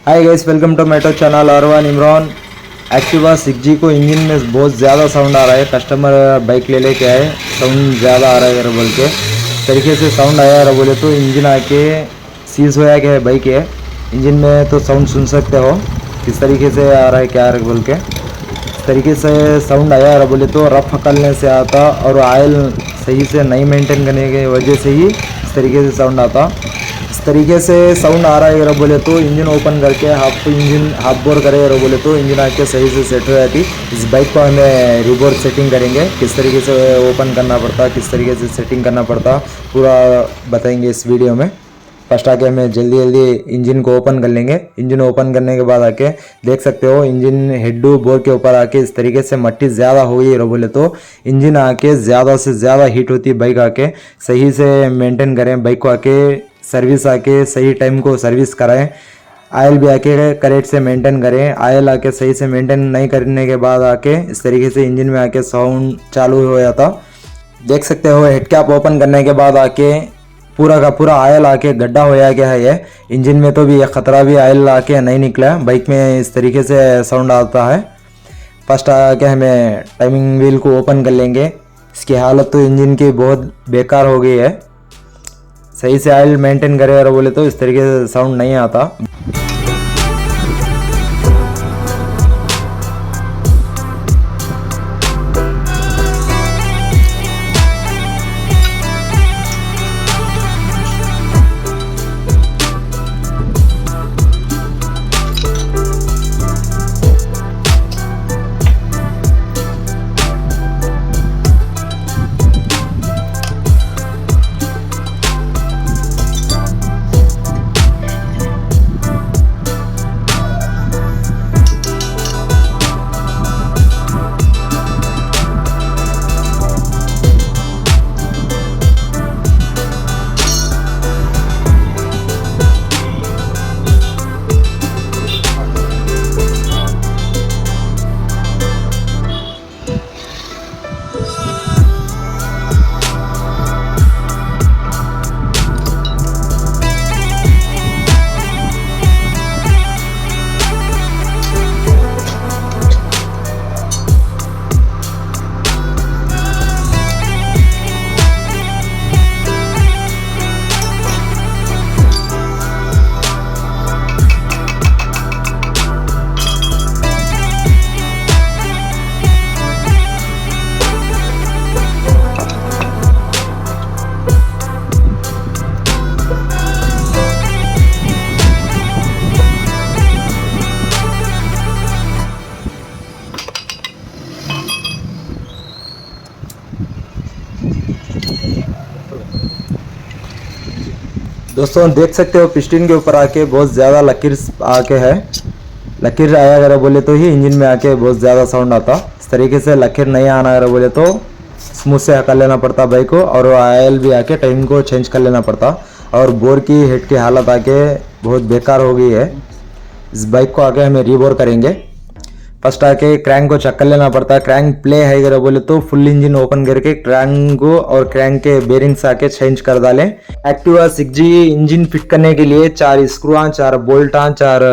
Hi guys, welcome to metro channel Arwan Imran. Activa 6G को engine में बहुत ज़्यादा साउंड आ रहा है। कस्टमर बाइक ले लेके आए, साउंड ज़्यादा आ रहा है बोल के तरीके से साउंड आया रहा बोले तो इंजन आके सीज होया क्या है बाइक है। इंजन में तो साउंड सुन सकते हो किस तरीके से आ रहा है क्या है बोल के। इस तरीके से साउंड आया रहा बोले तो रफ हकलने से आता और ऑयल सही से नहीं मेंटेन करने की वजह से ही इस तरीके से साउंड आता। इस तरीके से साउंड आ रहा है अगर बोले तो इंजन ओपन करके हाफ बोर करे अगर बोले तो इंजन आके सही से सेट हो जाती। इस बाइक को हमें रिबोर सेटिंग करेंगे, किस तरीके से ओपन करना पड़ता, किस तरीके से सेटिंग करना पड़ता पूरा बताएंगे इस वीडियो में। फर्स्ट आके हमें जल्दी इंजन को ओपन कर लेंगे। इंजन ओपन करने के बाद आके देख सकते हो इंजन हेड बोर के ऊपर आके इस तरीके से मट्टी ज़्यादा हो गई है बोले तो इंजन आके ज़्यादा से ज़्यादा हीट होती है। बाइक आके सही से मेंटेन करें, बाइक को आके सर्विस आके सही टाइम को सर्विस कराएं, ऑयल भी आके करेक्ट से मेंटेन करें। ऑयल आके सही से मेंटेन नहीं करने के बाद आके इस तरीके से इंजन में आके साउंड चालू हो जाता। देख सकते हो हेड कैप ओपन करने के बाद आके पूरा का पूरा ऑयल आके गड्ढा होया गया है। ये इंजन में तो भी ये खतरा भी ऑयल आके नहीं निकला। बाइक में इस तरीके से साउंड आता है। फर्स्ट आके हमें टाइमिंग व्हील को ओपन कर लेंगे। इसकी हालत तो इंजन की बहुत बेकार हो गई है। सही से ऑयल मेंटेन करे और बोले तो इस तरीके से साउंड नहीं आता। दोस्तों देख सकते हो पिस्टन के ऊपर आके बहुत ज़्यादा लकीर आके है। लकीर आया अगर बोले तो ही इंजन में आके बहुत ज़्यादा साउंड आता। इस तरीके से लकीर नहीं आना अगर बोले तो स्मूथ से हकल लेना पड़ता बाइक को और ऑयल भी आके टाइम को चेंज कर लेना पड़ता। और बोर की हेड की हालत आके बहुत बेकार हो गई है। इस बाइक को आके हमें रीबोर करेंगे। फर्स्ट आके क्रैंक को चेक कर लेना पड़ता है। क्रैंक प्ले है अगर बोले तो फुल इंजन ओपन करके क्रैंक को और क्रैंक के बेरिंग्स आके चेंज कर डालें। एक्टिवा 6G इंजन फिट करने के लिए 4 स्क्रूआं, 4 बोल्टां, 4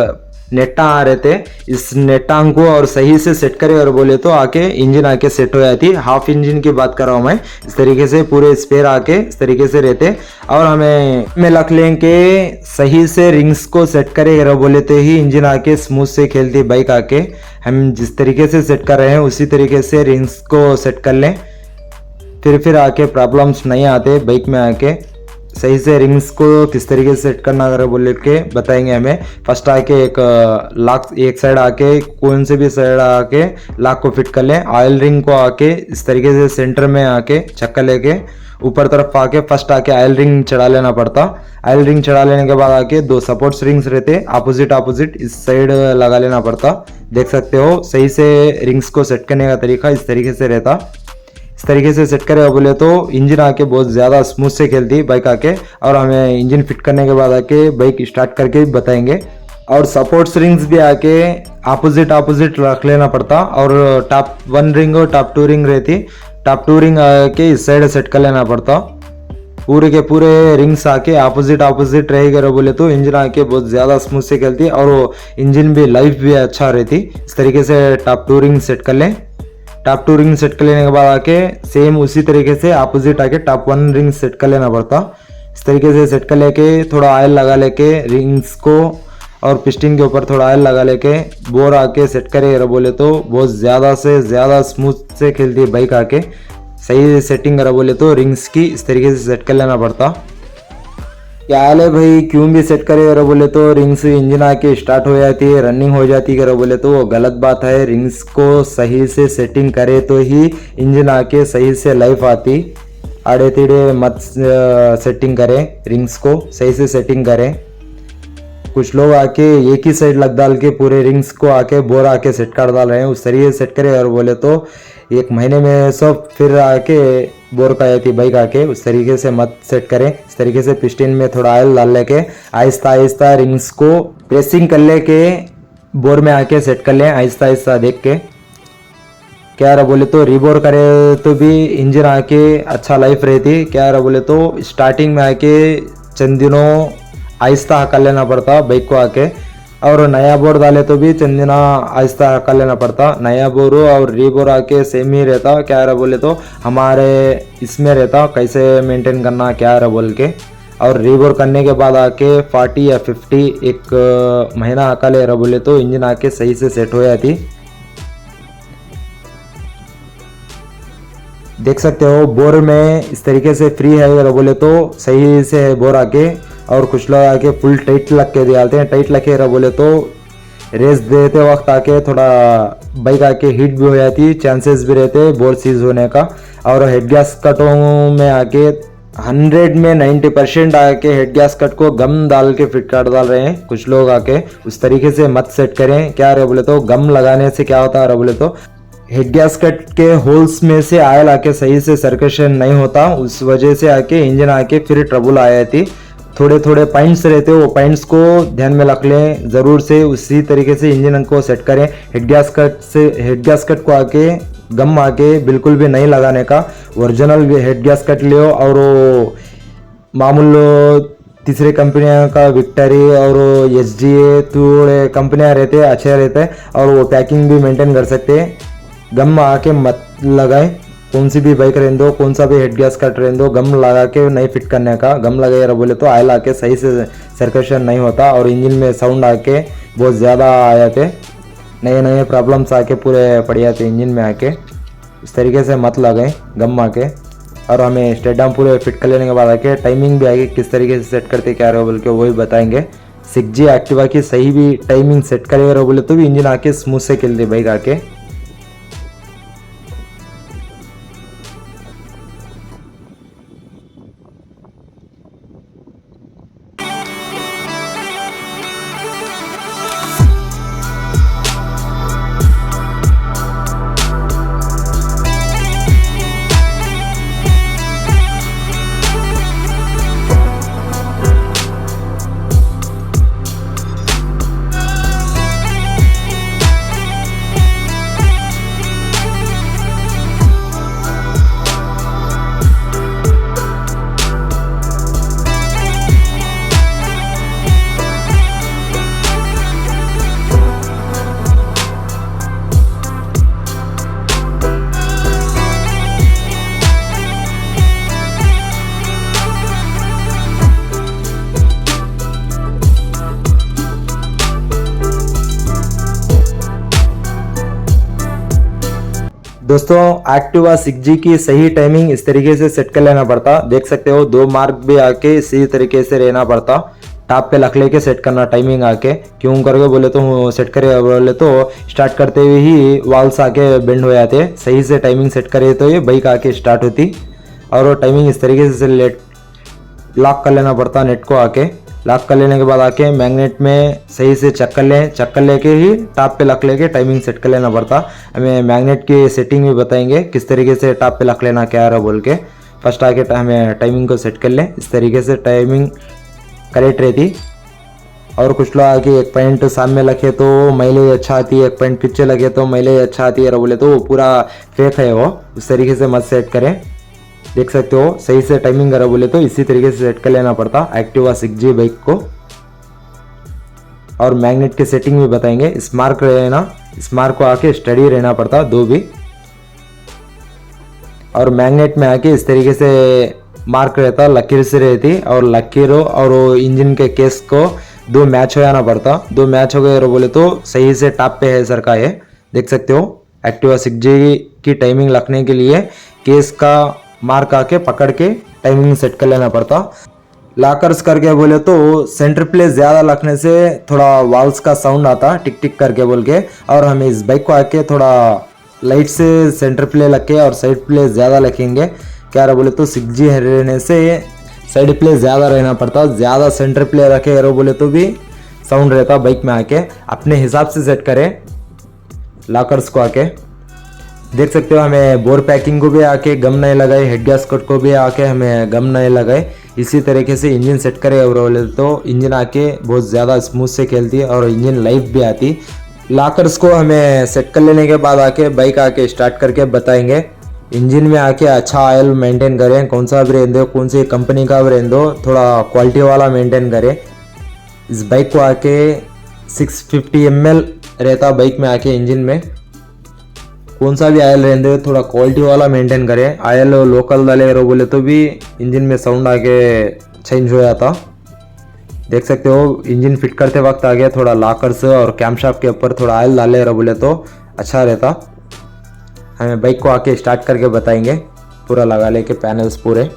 नेटा आ रहे थे। इस नेटांग को और सही से सेट करे और बोले तो आके इंजन आके सेट हो जाती। हाफ इंजन की बात कर रहा हूँ मैं। इस तरीके से पूरे स्पेयर आके इस तरीके से रहते और हमें लग लें कि सही से रिंग्स को सेट करे अगर बोले तो ही इंजन आके स्मूथ से खेलती बाइक आके। हम जिस तरीके से सेट कर रहे हैं उसी तरीके से रिंग्स को सेट कर लें, फिर आके प्रॉब्लम्स नहीं आते बाइक में आके। सही से रिंग्स को किस तरीके से सेट करना अगर बोले के बताएंगे हमें। फर्स्ट आके एक लॉक एक साइड आके कौन से भी साइड आके लॉक को फिट कर लें। ऑयल रिंग को आके इस तरीके से सेंटर में आके चक्कर लेके ऊपर तरफ आके फर्स्ट आके ऑयल रिंग चढ़ा लेना पड़ता। ऑयल रिंग चढ़ा लेने के बाद आके 2 सपोर्ट्स रिंग्स रहते अपोजिट इस साइड लगा लेना पड़ता। देख सकते हो सही से रिंग्स को सेट करने का तरीका इस तरीके से रहता। इस तरीके से सेट करे बोले तो इंजन आके बहुत ज़्यादा स्मूथ से खेलती बाइक आके। और हमें इंजन फिट करने के बाद आके बाइक स्टार्ट करके बताएंगे। और सपोर्ट्स रिंग्स भी आके अपोजिट रख लेना पड़ता। और टॉप 1 रिंग और टॉप 2 रिंग रहती। टॉप 2 रिंग आके इस साइड सेट कर लेना पड़ता। पूरे के पूरे रिंग्स आके अपोजिट रहेगा बोले तो इंजन आके बहुत ज़्यादा स्मूथ से खेलती है और वो इंजन भी लाइफ भी अच्छा रहती। इस तरीके से टॉप 2 रिंग सेट कर लें। टॉप 2 रिंग सेट कर लेने के बाद आके सेम उसी तरीके से अपोजिट आके टॉप 1 रिंग सेट कर लेना पड़ता। इस तरीके से सेट कर लेके थोड़ा ऑयल लगा लेके रिंग्स को और पिस्टन के ऊपर थोड़ा ऑयल लगा लेके बोर आके सेट करेगा बोले तो बहुत ज़्यादा से ज़्यादा स्मूथ से खेलती है बाइक आके। सही सेटिंग करा बोले तो रिंग्स की इस तरीके से सेट कर लेना पड़ता। क्या हाल है भाई, क्यों भी सेट करे करो बोले तो रिंग्स इंजन आके स्टार्ट हो जाती है, रनिंग हो जाती करो बोले तो वो गलत बात है। रिंग्स को सही से सेटिंग करे तो ही इंजन आके सही से लाइफ आती। आड़े टेढ़े मत सेटिंग करें, रिंग्स को सही से सेटिंग करें। कुछ लोग आके एक ही साइड लग डाल के पूरे रिंग्स को आके बोर आके सेट कर डाल रहे हैं। उस तरीके से सेट करें और बोले तो 1 महीने में सब फिर आके बोर का जाती बाइक आके। उस तरीके से मत सेट करें। इस तरीके से पिस्टन में थोड़ा ऑयल डाल लेके आहिस्ता आहिस्ता रिंग्स को प्रेसिंग कर लेके बोर में आके सेट कर लें आहिस्ता आहिस्ता देख के। क्या रहा बोले तो रीबोर करे तो भी इंजन आके अच्छा लाइफ रहती। क्या रहा बोले तो स्टार्टिंग में आके चंद दिनों आहिस्ता हका लेना पड़ता बाइक को आके, और नया बोर डाले तो भी चंद दिना आहिस्ता हका लेना पड़ता। नया बोर और रीबोर आके सेम ही रहता। क्या रहा बोले तो हमारे इसमें रहता कैसे मेंटेन करना क्या रहा बोल के। और रीबोर करने के बाद आके 40 या 50 1 महीना हका ले रहा बोले तो इंजन आके सही से सेट हो जाती। देख सकते हो बोर में इस तरीके से फ्री है बोले तो सही से है बोर आके। और कुछ लोग आके फुल टाइट लग के डालते हैं। टाइट लग के बोले तो रेस देते वक्त आके थोड़ा बाइक आके हीट भी हो जाती, चांसेस भी रहते हैं बोर सीज होने का। और हेड गैस कटों में आके 100 में 90% आके हेड गैस कट को गम डाल के फिट कर डाल रहे हैं कुछ लोग आके। उस तरीके से मत सेट करें। क्या रहे बोले तो गम लगाने से क्या होता है बोले तो हेड गैस कट के होल्स में से ऑयल आके सही से सर्कुलेशन नहीं होता। उस वजह से आके इंजन आके फिर ट्रबल आ जाती। थोड़े थोड़े पॉइंट्स रहते हैं, वो पॉइंट्स को ध्यान में रख लें ज़रूर से। उसी तरीके से इंजन को सेट करें। हेड गैस कट को आके गम आके बिल्कुल भी नहीं लगाने का। ओरिजिनल हेड गैस कट लियो और मामूल तीसरे कंपनियों का विक्टरी और SGA थोड़े कंपनियां रहते हैं अच्छे रहते हैं और वो पैकिंग भी मेंटेन कर सकते हैं। गम आके मत लगाए। कौन सी भी बाइक रहने दो, कौन सा भी हेड गैस कट रहने दो, गम लगा के नहीं फिट करने का। गम लगाए बोले तो ऑयल आके सही से सर्कुलेशन नहीं होता और इंजन में साउंड आके बहुत ज़्यादा आ जाते, नए प्रॉब्लम्स आके पूरे पड़ जाते इंजन में आके। इस तरीके से मत लगाएं गम आके। और हमें स्टेडाम पूरे फिट कर लेने के बाद आके टाइमिंग भी आगे किस तरीके से सेट करते क्या रहो बोल के वही बताएंगे। 6G एक्टिवा की सही भी टाइमिंग सेट करेगा रहो बोले तो भी इंजन आके स्मूथ से खेलते बाइक आके। दोस्तों एक्टिवा 6G की सही टाइमिंग इस तरीके से सेट कर लेना पड़ता। देख सकते हो 2 मार्क भी आके इसी तरीके से रहना पड़ता। टॉप पे रख लेके सेट करना टाइमिंग आके। क्यों करके बोले तो सेट करे बोले तो स्टार्ट करते हुए ही वाल्स आके बेंड हो जाते। सही से टाइमिंग सेट करे तो ये बाइक आके स्टार्ट होती। और टाइमिंग इस तरीके से लॉक कर लेना पड़ता। नेट को आके लॉक कर लेने के बाद आके मैग्नेट में सही से चक्कर लेके ही टॉप पे लग लेके टाइमिंग सेट कर लेना पड़ता। हमें मैग्नेट की सेटिंग भी बताएंगे किस तरीके से टॉप पे लग लेना क्या रहा बोल के। फर्स्ट आके हमें टाइमिंग को सेट कर लें। इस तरीके से टाइमिंग करेक्ट रहती। और कुछ लोग आके 1 पॉइंट सामने लगे तो माइलेज अच्छा आती है, 1 पॉइंट पीछे लगे तो माइलेज अच्छा आती है बोले तो वो पूरा फेक है वो। उस तरीके से मत सेट करें। देख सकते हो सही से टाइमिंग करा बोले तो इसी तरीके से सेट कर लेना पड़ता एक्टिवा 6G बाइक को। और मैग्नेट की सेटिंग भी बताएंगे। स्मार्क रहना, स्मार्क को आके स्टडी रहना पड़ता दो भी। और मैग्नेट में आके इस तरीके से मार्क रहता, लकीर से रहती और लकीरों और इंजन के केस को दो मैच हो जाना पड़ता। दो मैच हो गए बोले तो सही से टॉप पे है सर का। ये देख सकते हो एक्टिवा 6G की टाइमिंग रखने के लिए केस का मार्क आके पकड़ के टाइमिंग सेट कर लेना पड़ता। लॉकर्स करके बोले तो सेंटर प्लेस ज़्यादा रखने से थोड़ा वाल्स का साउंड आता टिक टिक करके बोल के। और हमें इस बाइक को आके थोड़ा लाइट से सेंटर प्ले रखे और साइड प्ले ज़्यादा रखेंगे। क्या रहा बोले तो 6G रहने से साइड प्ले ज़्यादा रहना पड़ता। ज़्यादा सेंटर प्ले रखे रहो बोले तो भी साउंड रहता बाइक में। आके अपने हिसाब से सेट करें लॉकर्स को आके। देख सकते हो हमें बोर पैकिंग को भी आके गम नहीं लगाए, हेड गैस्केट को भी आके हमें गम नहीं लगाए। इसी तरीके से इंजन सेट करे और बोले तो इंजन आके बहुत ज़्यादा स्मूथ से खेलती है और इंजन लाइफ भी आती। लॉकर्स को हमें सेट कर लेने के बाद आके बाइक आके स्टार्ट करके बताएंगे। इंजन में आके अच्छा ऑयल मेंटेन करें, कौन सा ब्रांड हो, कौन सी कंपनी का ब्रांड हो, थोड़ा क्वालिटी वाला मेंटेन करें। इस बाइक को आके 650 ml रहता बाइक में आके इंजन में। कौन सा भी ऑयल रहने दो थोड़ा क्वालिटी वाला मेंटेन करें। ऑयल लोकल डाले रहो बोले तो भी इंजन में साउंड आके चेंज हो जाता। देख सकते हो इंजन फिट करते वक्त आगे थोड़ा लॉकर्स और कैमशाफ्ट के ऊपर थोड़ा ऑयल डाले रहो बोले तो अच्छा रहता। हमें बाइक को आके स्टार्ट करके बताएंगे पूरा लगा लेके पैनल्स पूरे।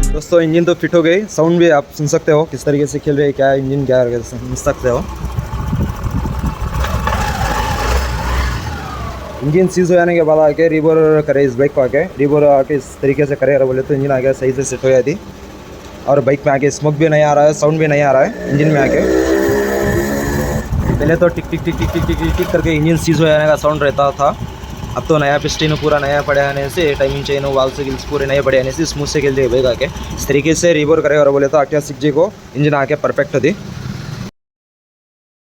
दोस्तों इंजन तो फिट हो गई, साउंड भी आप सुन सकते हो किस तरीके से खेल रहे हैं, क्या इंजन क्या समझ सकते हो। इंजन सीज हो जाने के बाद आके रिबोर करे इस बाइक को आके रिबोर आके इस तरीके से करे बोले तो इंजन आके सही से सेट हो जाती। और बाइक में आके स्मोक भी नहीं आ रहा है, साउंड भी नहीं आ रहा है इंजन में आके। पहले तो टिक टिक टिक टिक टिक टिक टिक करके इंजन सीज हो जाने का साउंड रहता था। अब तो नया पिस्टन पूरा नया पड़े आने से टाइमिंग चेन वाल से गिल्स पूरे नए पड़े आने से स्मूथ से खेलते बाइक आके इस तरीके से रिबोर करे और बोले तो एक्टिवा 6G को इंजन आके परफेक्ट होती।